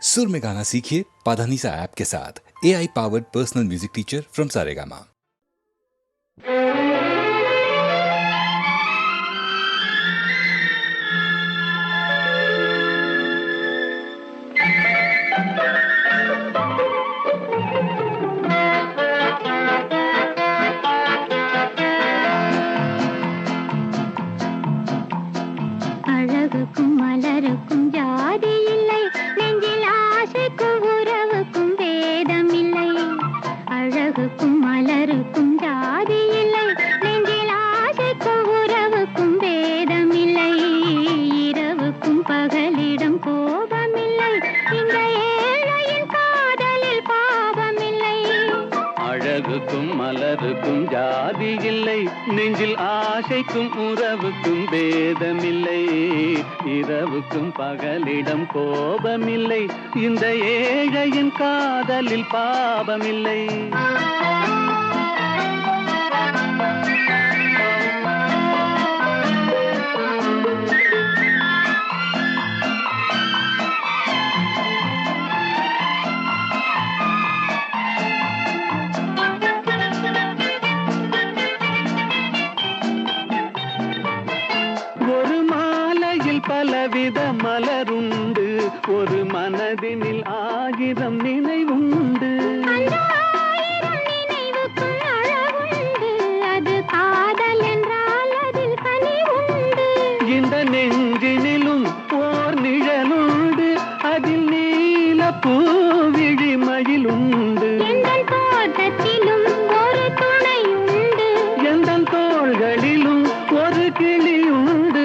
सुर में गाना सीखिए पाधानीसा ऐप के साथ। AI powered personal music teacher from Saregama. அழகுக்கும் மலருக்கும் ஜாதி இல்லை, நெஞ்சில் ஆசைக்கும் உறவுக்கும் பேதம் இல்லை. அழகுக்கும் மலருக்கும் ஜாதி இல்லை, நெஞ்சில் ஆசைக்கும் உறவுக்கும் பேதம் இல்லை. இரவுக்கும் பகலிடம் கோபமில்லை, இந்த ஏழையின் காதலில் பாவமில்லை. அழகுக்கும் மலருக்கும் ஜாதி இல்லை, நெஞ்சில் ஆசைக்கும் உறவுக்கும் பேதமில்லை. இரவுக்கும் பகலிடம் கோபமில்லை, இந்த ஏழையின் காதலில் பாவமில்லை. பலவித மலருண்டு, ஒரு மனதினில் ஆயிரம் நினைவுண்டு. நினைவுக்கும் அழகுண்டு, அது காதல் என்றால் அதில் கனிவுண்டு. இந்த நெஞ்சினிலும் ஓர் நிழலுண்டு, அதில் நீல பூவிழிமயிலுண்டு. எங்கள் தோட்டத்திலும் ஒரு துணையுண்டு, எங்கள் தோள்களிலும் ஒரு கிளியுண்டு.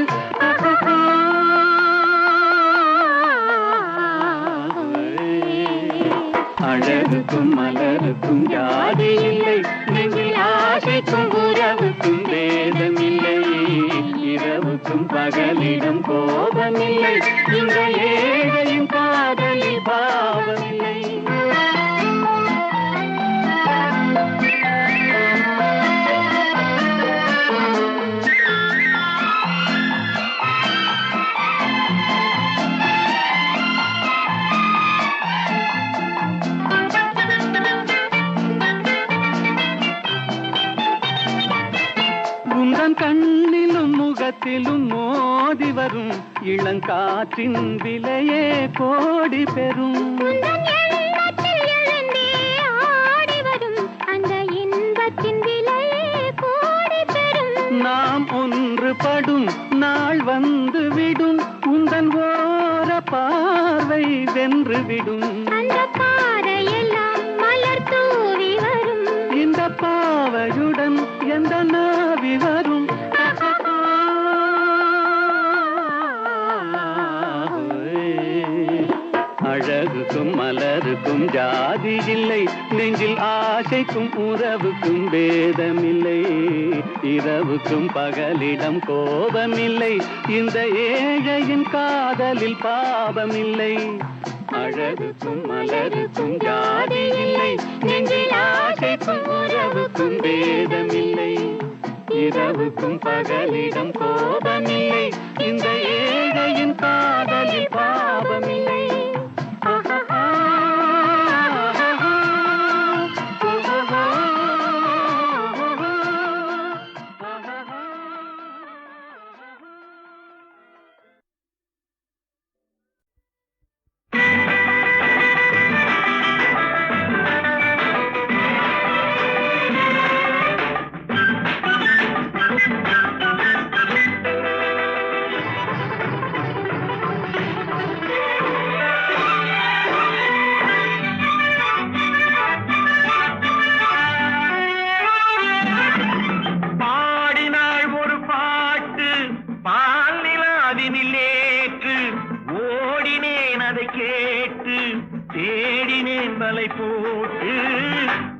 அழகுக்கும் மலருக்கும் ஜாதி இல்லை, நெஞ்சில் ஆசைக்கும் உறவுக்கும் பேதமில்லை. இரவுக்கும் பகலிடம் கோபமில்லை, இந்த ஏழையின் காதலில் பாவமில்லை. கண்ணிலும் முகத்திலும் மோதி வரும் இளங்காற்றின் விலையே கோடி பெறும். அந்த இன்பத்தின் விலையே கோடி பெறும். நாம் ஒன்றுபடும் நாள் வந்து விடும், உந்தன் ஓர பார்வை வென்று விடும். அந்த பாறையெல்லாம் மலர் தூவி வரும், இந்த பாவையுடன் எந்த நாவி வரும். அழகுக்கும் மலருக்கும் ஜாதி இல்லை, நெஞ்சில் ஆசைக்கும் உறவுக்கும் பேதமில்லை. இரவுக்கும் பகலிடம் கோபமில்லை, இந்த ஏழையின் காதலில் பாவமில்லை. அழகுக்கும் மலருக்கும் ஜாதி இல்லை, நெஞ்சில் ஆசைக்கும் உறவுக்கும் பேதமில்லை. இரவுக்கும் பகலிடம் கோபமில்லை, இந்த ஏழையின் காதலில் பாவமில்லை.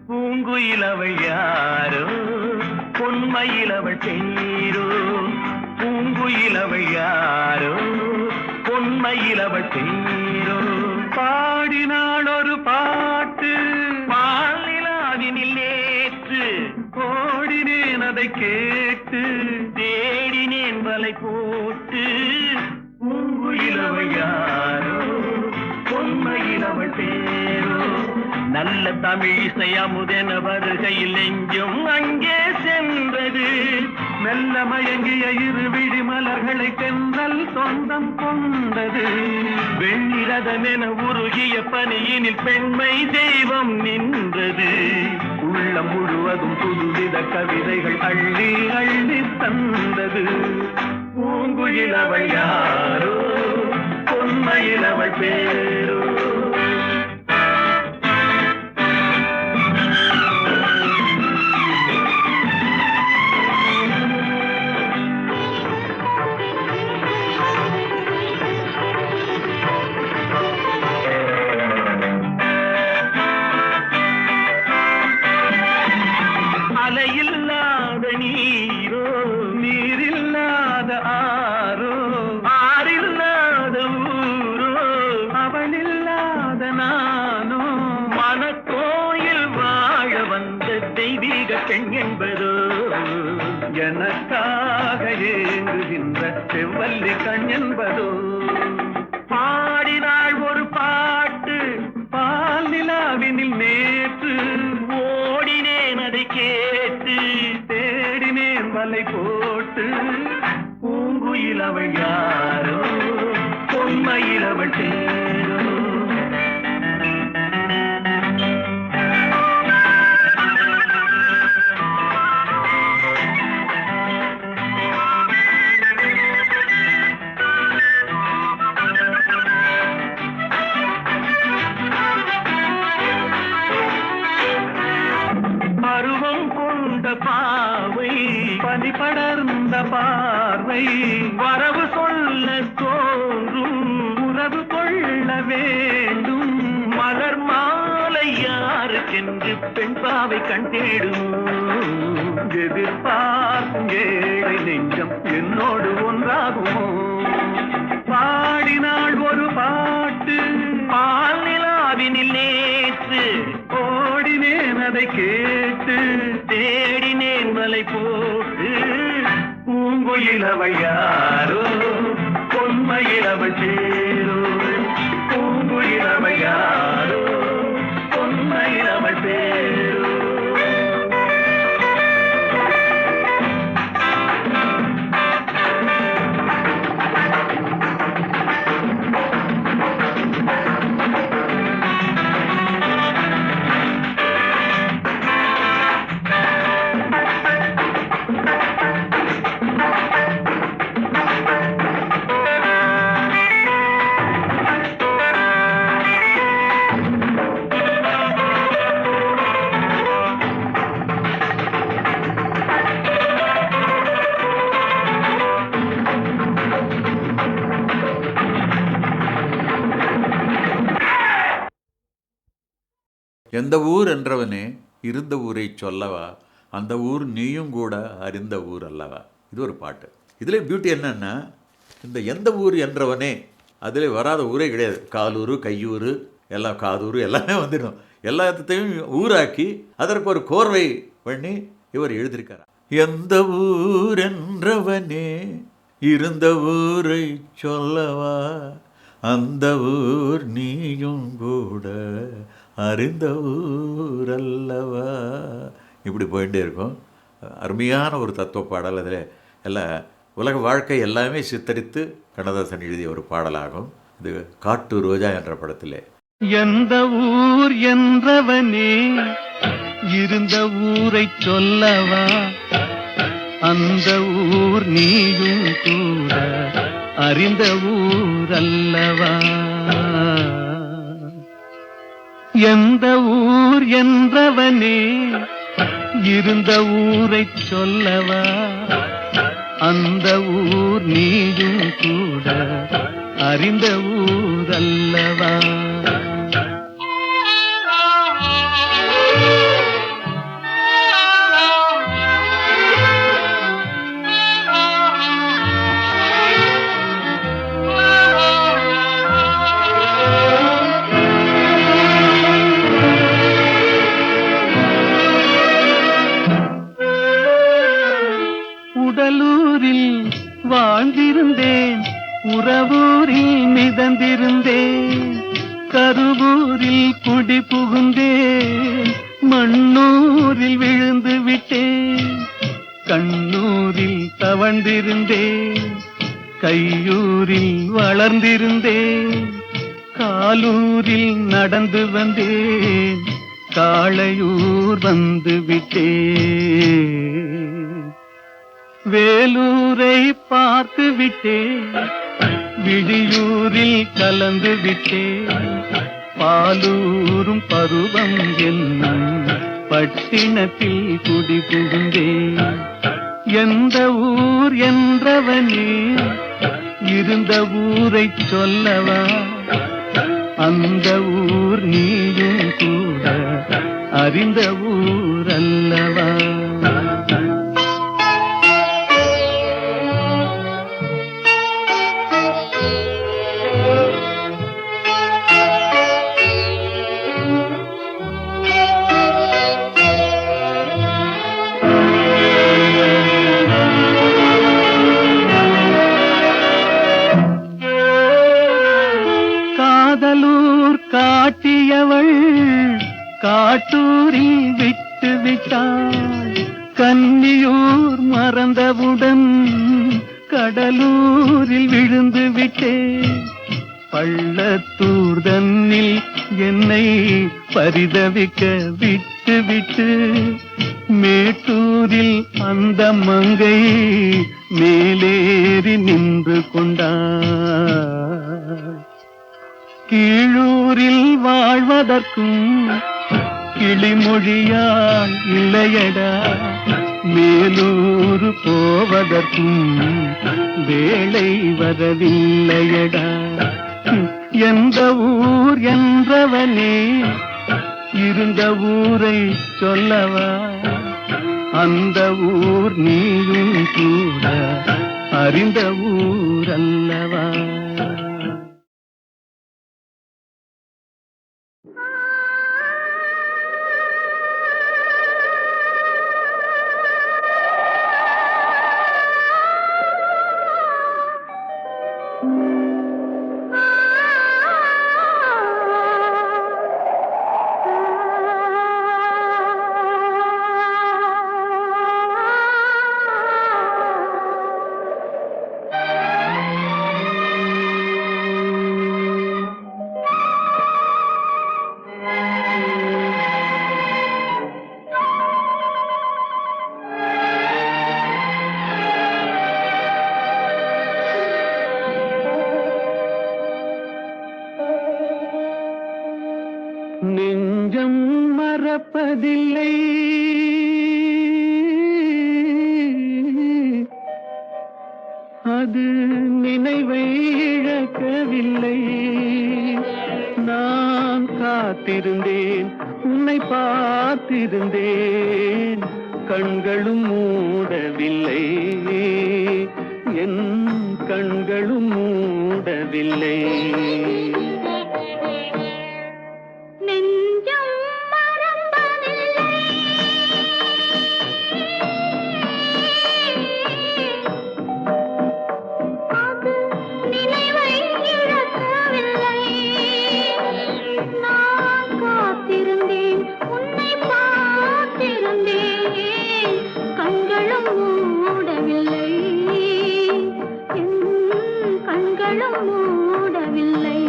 பூங்குயிலவள் யாரோ, பொன்மயிலவள் தேரோ. பூங்குயிலவள் யாரோ, பொன்மயிலவள் தேரோ. பாடினாள் ஒரு பாட்டு பால் நிலாவினில் நேற்று, ஓடினேன் அதை கேட்டு, தேடினேன் வலை போட்டு. பூங்குயிலவள் யாரோ, பொன்மயில் பேரோ நல்ல தமிழிசை அமுதென வருகையில் எங்கும் அங்கே சென்றது மெல்ல மயங்கிய இருவிழி மலர்களை தென்றல் சொந்தம் கொண்டது வெண்ணிரதமென உருகிய பனியினில் பெண்மை தெய்வம் நின்றது உள்ளம் முழுவதும் புதுவித கவிதைகள் அள்ளி அள்ளி தந்தது பூங்குயில் அவள் யாரோ பொன்மையில் அவள் பேரோ அலையில்லாத நீரோ நீரில்லாத ஆரோ ஆறில்லாத ஊரோ அவளில்லாத நானோ மனக்கோயில் வாழ வந்த தெய்வீக பெண் என்பதோ எனக்காக ஏங்குகின்ற செவ்வல்லி கண் என்பதோ பாடினாள் ஒரு பாட்டு பால் நிலாவினில் நேற்று ஓடினேன் அதை கேட்டு தேடினேன் வலை போட்டு பூங்குயில் அவள் யாரோ பொன்மையில் அவள் தேரோ பருவம் கொண்ட பாவை பனி படர்ந்த பார்வை வரவு சொல்ல தோன்றும் உறவு கொள்ள வேண்டும் மலர் மாலை யாருக்கென்று பெண் பாவை கண் தேடும் எதிர்பார்க்கும் ஏழை நெஞ்சம் என்னோடு ஒன்றாகுமோ பாடினாள் ஒரு பாட்டு பால் நிலாவினில் நேற்று ஓடினேன் அதை கேட்டு தேடினேன் மலை போட்டு பூங்குயில் அவள் யாரோ பொன்மையில் அவள் பேரோ பூங்குயில் அவள் யாரோ பொன்மையில் அவள் பேரோ எந்த ஊர் என்றவனே இருந்த ஊரை சொல்லவா அந்த ஊர் நீயும் கூட அறிந்த ஊர் அல்லவா. இது ஒரு பாட்டு. இதில் பியூட்டி என்னன்னா இந்த எந்த ஊர் என்றவனே அதில் வராத ஊரே கிடையாது. காலூர் கையூர் எல்லாம் காதூர் எல்லாமே வந்துடும். எல்லாத்தையும் ஊராக்கி அதற்கு ஒரு கோர்வை பண்ணி இவர் எழுதியிருக்கார். எந்த ஊர் என்றவனே இருந்த ஊரை சொல்லவா அந்த ஊர் நீயும் கூட அறிந்த ஊர் அல்லவா. இப்படி போயிட்டே இருக்கும். அருமையான ஒரு தத்துவ பாடல். அதில் எல்லாம் உலக வாழ்க்கை எல்லாமே சித்தரித்து கண்ணதாசன் எழுதிய ஒரு பாடலாகும். இது காட்டு ரோஜா என்ற படத்திலே. எந்த ஊர் என்றவனே இருந்த ஊரை சொல்லவா அந்த ஊர் நீயும் கூட அறிந்த ஊர் அல்லவா. எந்த ஊர் என்றவனே இருந்த ஊரை சொல்லவா அந்த ஊர் நீயும் கூட அறிந்த ஊர் அல்லவா. உடலூரில் வாழ்ந்திருந்தேன் உறவூரில் மிதந்திருந்தேன் ஊரில் குடி புகுந்தேன், மண்ணூரில் விழுந்து விட்டேன். கண்ணூரில் தவழ்ந்திருந்தேன், கையூரில் வளர்ந்திருந்தேன். காலூரில் நடந்து வந்தேன், காளையூர் வந்து விட்டேன். வேலூரை பார்த்து விட்டேன், விழியூரில் கலந்து விட்டேன். பாலூரும் பருவம் என்னும் பட்டினத்தில் குடி புகுந்தேன். எந்த ஊர் என்றவனே, இருந்த ஊரை சொல்லவா? அந்த ஊர் நீயும் கூட அறிந்த ஊர் அல்லவா? காதலூர் காட்டியவள் காட்டூரில் விட்டு விட்டாள். கன்னியூர் மறந்தவுடன் கடலூரில் விழுந்து விட்டேன். பள்ளத்தூர் தன்னில் என்னை பரிதவிக்க விட்டு விட்டு மேட்டூரில் அந்த மங்கை மேலேறி நின்று கொண்டாள். கீழூரில் வாழ்வதற்கும் கிளிமொழியால் இல்லையடா, மேலூர் போவதற்கும் வேளை வரவில்லையடா. எந்த ஊர் என்றவனே, இருந்த ஊரை சொல்லவா? அந்த ஊர் நீயும் கூட அறிந்த ஊர் அல்லவா? நெஞ்சம் மறப்பதில்லை, அது நினைவை இழக்கவில்லை. நான் காத்திருந்தேன், உன்னை பார்த்திருந்தேன், கண்களும் மூடவில்லை, என் கண்களும் மூடவில்லை. கண்களும் மூடவில்லை.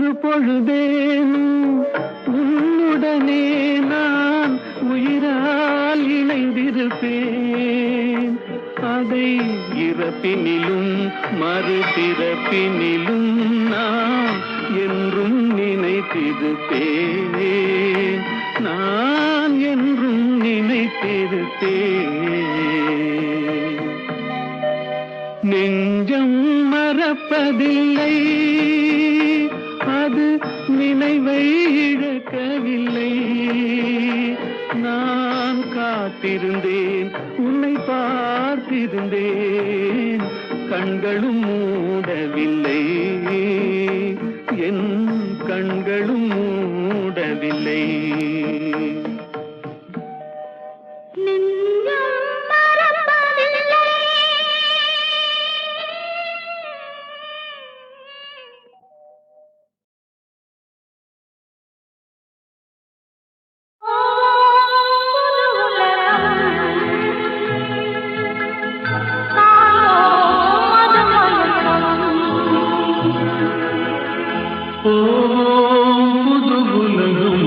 ஒரு பொழுதேனும் உன்னுடனே நான் உயிரால் இணைந்திருப்பேன். அதை இறப்பினிலும் மறுபிறப்பினிலும் நான் என்றும் நினைத்திருப்பேன். நான் என்றும் நினைத்திருப்பேன். நெஞ்சம் மறப்பதில்லை, அது நினைவை இழக்கவில்லை. நான் காத்திருந்தேன், உன்னை பார்த்திருந்தேன், கண்களும் மூடவில்லை, என் கண்களும் மூடவில்லை. நெஞ்சம் மறப்பதில்லை. ஓ புது உலகம்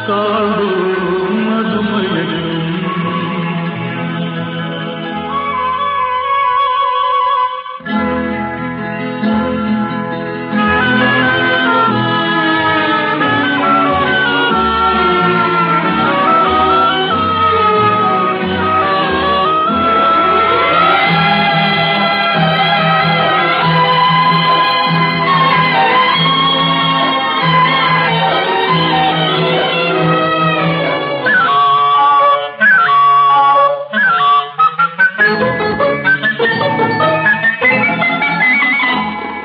காடும் மதுமயக்கம்.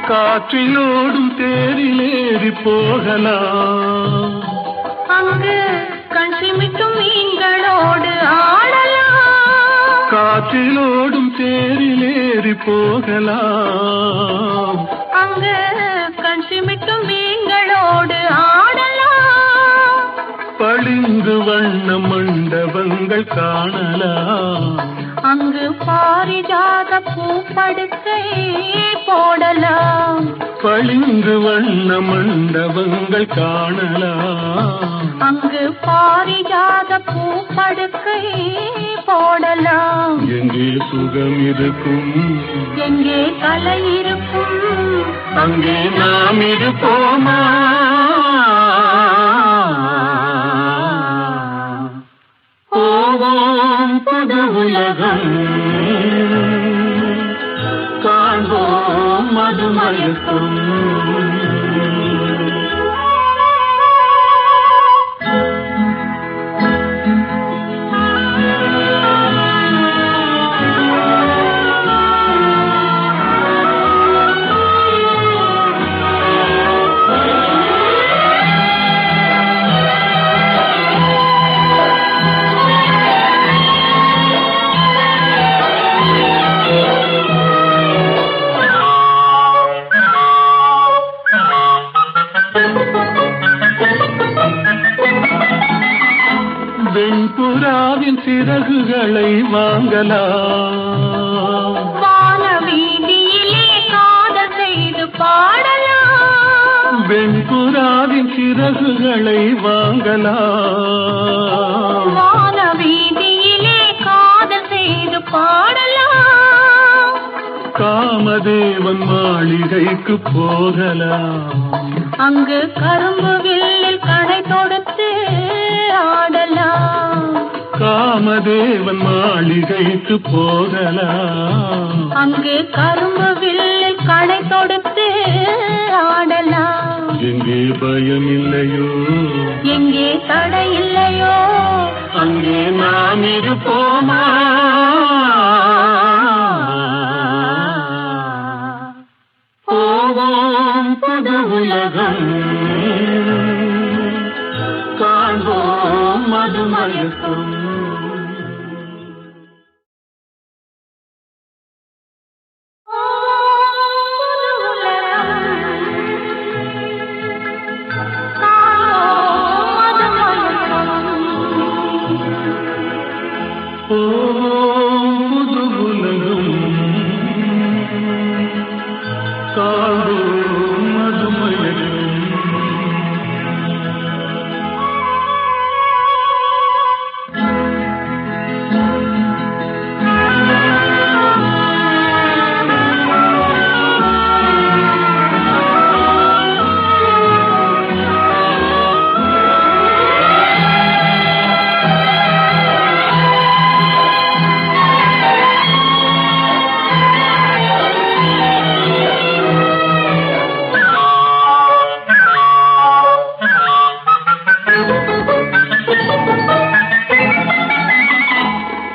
காற்றிலோடும் தேரிலேறி போகலாம், அங்கு கண் சிமிட்டும் மீன்களோடு ஆடலாம். காற்றிலோடும் தேரிலேறி போகலாம், அங்கு கண் சிமிட்டும் மீன்களோடு ஆடலாம். பளிங்கு வண்ண மண்டபங்கள் காணலாம், அங்கு பாரிஜாத பூப்படுக்கை போடலாம். பளிங்கு வண்ண மண்டபங்கள் காணலாம், அங்கு பாரிஜாத பூப்படுக்கை போடலாம். எங்கே சுகம் இருக்கும், எங்கே கலை இருக்கும், அங்கே நாம் இருப்போமா? போவோம் புது உலகம், காண்போம் மதுமயக்கம். வெண்புறாவின் சிறகுகளை வாங்கலாம், வான வீதியிலே காதல் செய்து பாடலாம். வெண்புறாவின் சிறகுகளை வாங்கலாம், வான வீதியிலே காதல் செய்து பாடலாம். காமதேவன் மாளிகைக்கு போகலாம், அங்கு கரும்பு வில்லில் கடை தொடுத்து ஆடலாம். காமதேவன் மாளிகைக்கு போகலாம், அங்கு கரும்பு வில்லில் கடை தொடுத்து ஆடலாம். எங்கே பயம் இல்லையோ, எங்கே தடை இல்லையோ, அங்கே நாம் இருப்போமா? போவோம் புது உலகம், காண்போம் மதுமயக்கம். போவோம் புது உலகம், காண்போம்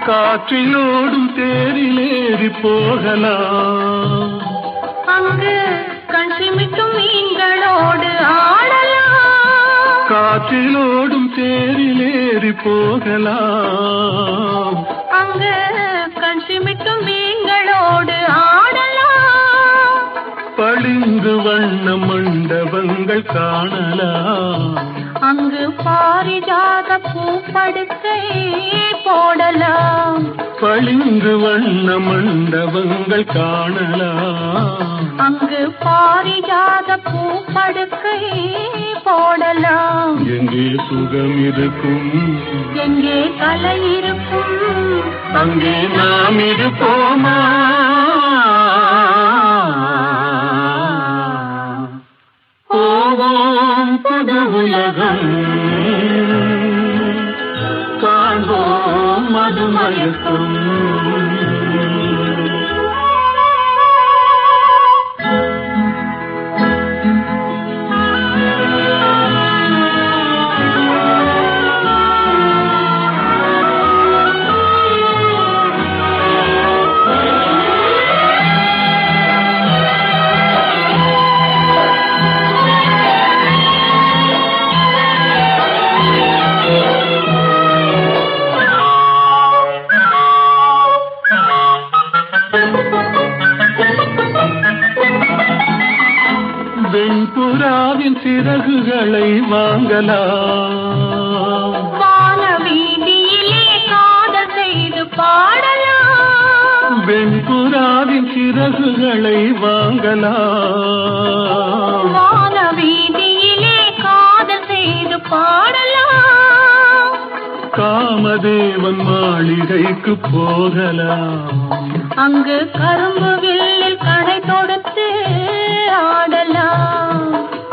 காற்றிலோடும் தேரிலேறி போகலாம். அங்கு கண் சிமிட்டும் மீன்களோடு ஆடலாம். காற்றிலோடும் தேரிலேறி போகலாம். அங்கு கண் சிமிட்டும் மீன்களோடு ஆடலாம். பளிங்கு வண்ண மண்டபங்கள் காணலாம். அங்கு பாரிஜாத பூப்படுக்கை போடலாம். பளிங்கு வண்ண மண்டபங்கள் காணலாம். அங்கு பாரிஜாத பூப்படுக்கை போடலாம். எங்கே சுகம் இருக்கும், எங்கே கலை இருக்கும், அங்கே நாம் இருப்போமா? போவோம் புது உலகம், காண்போம் மதுமயக்கும். வெண்புறாவின் சிறகுகளை வாங்கலாம். வான வீதியிலே காதல் செய்து பாடலாம். வெண்புறாவின் சிறகுகளை வாங்கலாம். வான வீதியிலே காதல் செய்து பாடலாம். காமதேவன் மாளிகைக்கு போகலாம். அங்கு கரும்பு வில்லில் கடை தொடுத்து ஆடலாம்.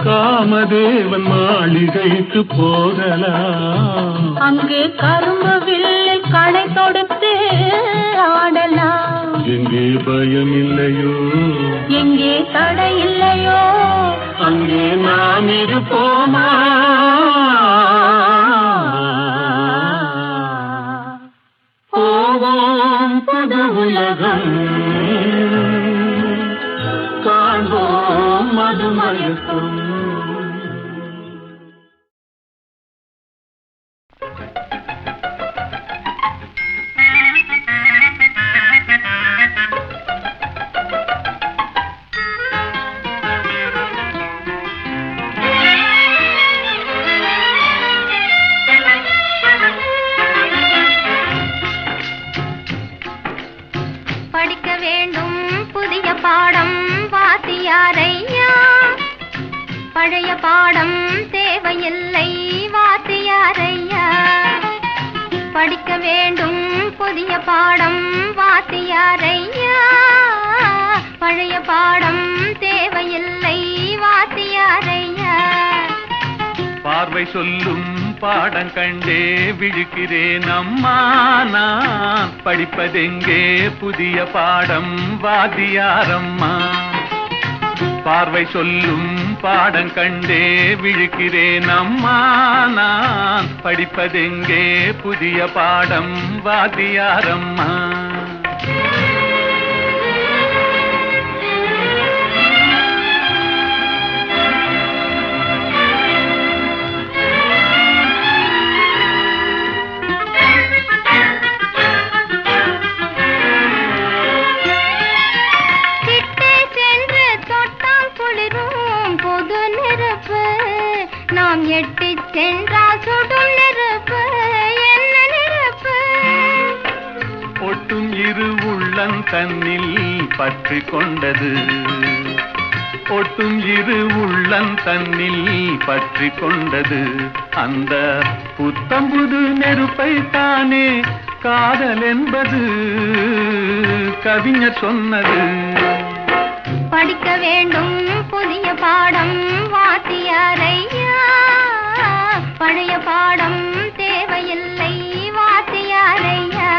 காமதேவன் மாளிகைக்கு போகலாம். அங்கு கரும்பு வில்லில் கடை தொடுத்து ஆடலாம். எங்கே பயம் இல்லையோ, எங்கே தடை இல்லையோ, அங்கே நாம் இருப்போமா? போவோம் புது உலகம், காண்போம் மதுமயக்கும். படிக்க வேண்டும் புதிய பாடம் வாத்தியாரையா. பழைய பாடம் தேவையில்லை வாத்தியாரையா. படிக்க வேண்டும் புதிய பாடம் வாத்தியாரையா. பழைய பாடம் தேவையில்லை வாத்தியாரையா. பார்வை சொல்லும் பாடம் கண்டே விழுக்கிறேன் அம்மா நான். படிப்பதெங்கே புதிய பாடம் வாத்தியாரம்மா. பார்வை சொல்லும் பாடம் கண்டே விழுக்கிறேன் அம்மா நான். படிப்பதெங்கே புதிய பாடம் வாத்தியாரம்மா. நாம் எட்டி சென்றால் சுடும் நெருப்பு என்ன நெருப்பு. ஒட்டும் இரு உள்ளம் தன்னில் பற்றி கொண்டது. ஒட்டும் இரு உள்ளம் தன்னில் பற்றி கொண்டது. அந்த புத்தம்புது நெருப்பை தானே காதல் என்பது கவிஞர் சொன்னது. படிக்க வேண்டும் புதிய பாடம் வாத்தியாரையா. பழைய பாடம் தேவையில்லை வாத்தியாரையா.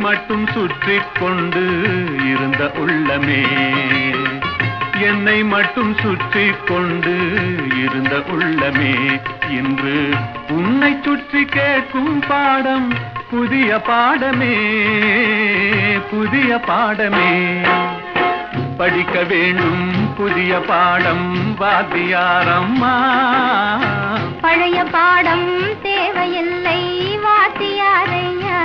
மட்டும் சுற்றி கொண்டு இருந்த உள்ளமே, என்னை மட்டும் சுற்றி கொண்டு இருந்த உள்ளமே, இன்று உன்னை சுற்றி கேட்கும் பாடம் புதிய பாடமே, புதிய பாடமே. படிக்க வேண்டும் புதிய பாடம் வாத்தியாரம்மா, பழைய பாடம் தேவையில்லை வாத்தியாரையா.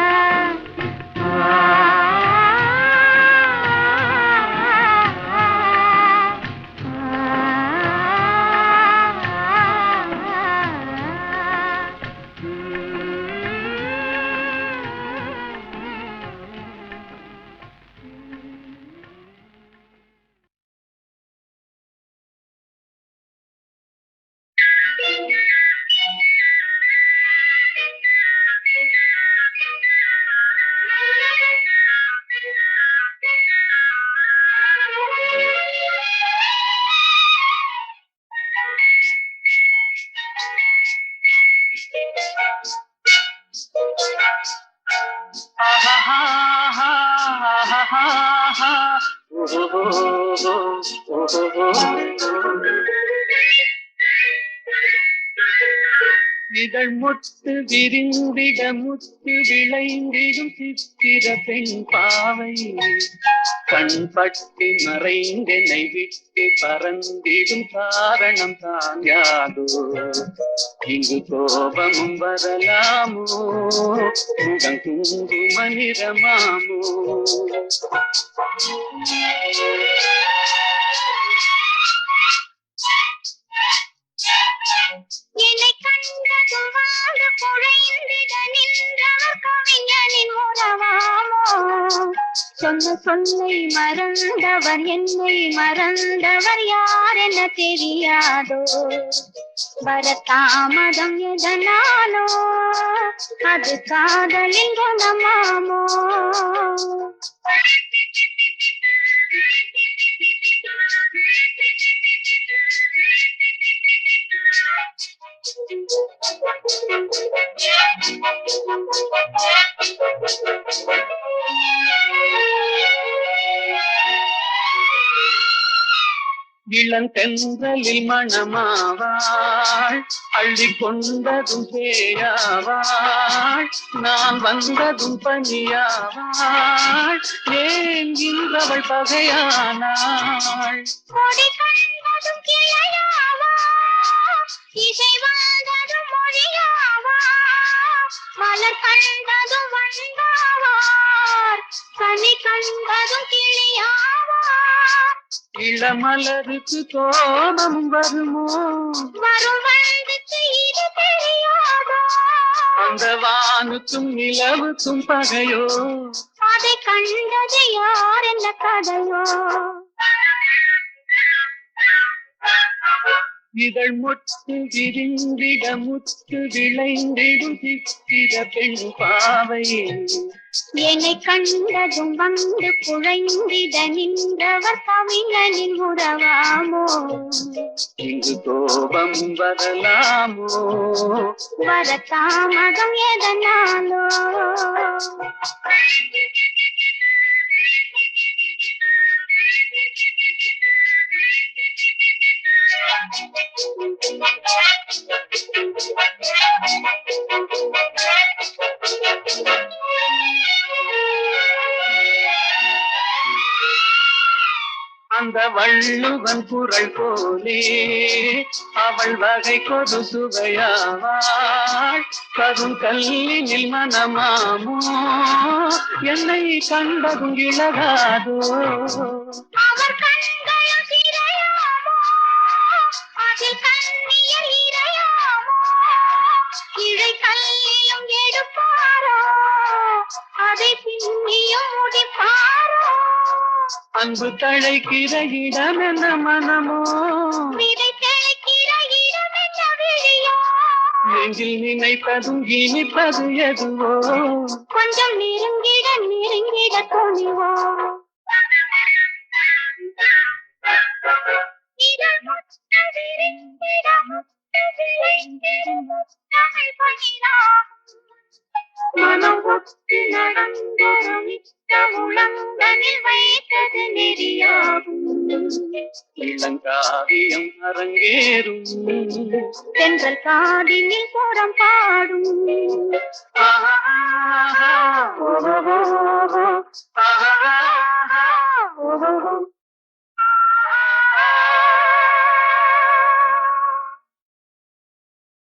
இதழ் முத்து விரிந்திட முத்து விளைந்திடும் சித்திர பெண் பாவை, கண் பட்டு மறைந்தென்னை விட்டு பறந்திடும் காரணம் தான் யாதோ, இங்கு கோபமும் வரலாமோ, முகம் குங்கும நிறமாமோ. என்னை கண்டது வாழ குழைந்திட நின்றவர் கவிஞனின் உறவாமோ, சொன்ன சொல்லை மறந்தவர் என்னை மறந்தவர் யார் என தெரியாதோ, வரதாமதம் எதனாலோ அது காதலின் குணமாமோ. இளந்தென்றலில் மணமாவாள், அள்ளி கொண்டதும் பேயாவாள், நான் வந்ததும் பனியாவாள், ஏன் இன்றவள் பகையானாள். கொடி கண்டதும் கிளையாவா, இசை வந்ததும் மொழியாவா, மலர் கண்டதும் வந்தாவார், கனி கண்டதும் கிளியாவா. இளமலருக்கு கோபம் வருமோ, வரும் வயதுக்கு இது தெரியாதோ, அந்த வானுக்கும் நிலவுக்கும் பகையோ, அதை கண்டது யார் என்ன கதையோ. இதழ் முத்து விரிந்திட முத்து விளைந்திடும் சித்திர பெண் பாவை, என்னை கண்டதும் வந்து குழைந்திட நின்றவர் கவிஞனின் உறவாமோ, இங்கு கோபம் வரலாமோ, வரதாமதம் எதனாலோ. அந்த வள்ளுவன் குரல் போலே அவள் வகை கொடு சுவையாவாள், கரும் கல்லினில் மனமாமோ, என்னை கண்டதும் இழகாதோ. அவர் கண்களும் சிறையாமோ, அதில் கண்ணியல் இறையாமோ, இழை கல்லிலும் எடுப்பாரோ, அதை பின்னியும் முடிப்பாரோ. அன்பு தழைக்கிற இடம் என்ன மனமோ, விதை தெளிக்கிற இடம் என்ன விழியோ, நெஞ்சில் நினைப்பதும் இனிப்பது எதுவோ, கொஞ்சம் நெருங்கிட நெருங்கிட துணிவோ. இதழ் முத்து விரிந்திட முத்து விளைந்திடும் முத்தமிழ் பனிரா, மனம் ஒத்து நடந்தொரு மிக்க உளங்கனில் வைத்தது நெறியாகும். இளங்காவியம் அரங்கேறும். தென்றல் காதினில் புறம் பாடும்.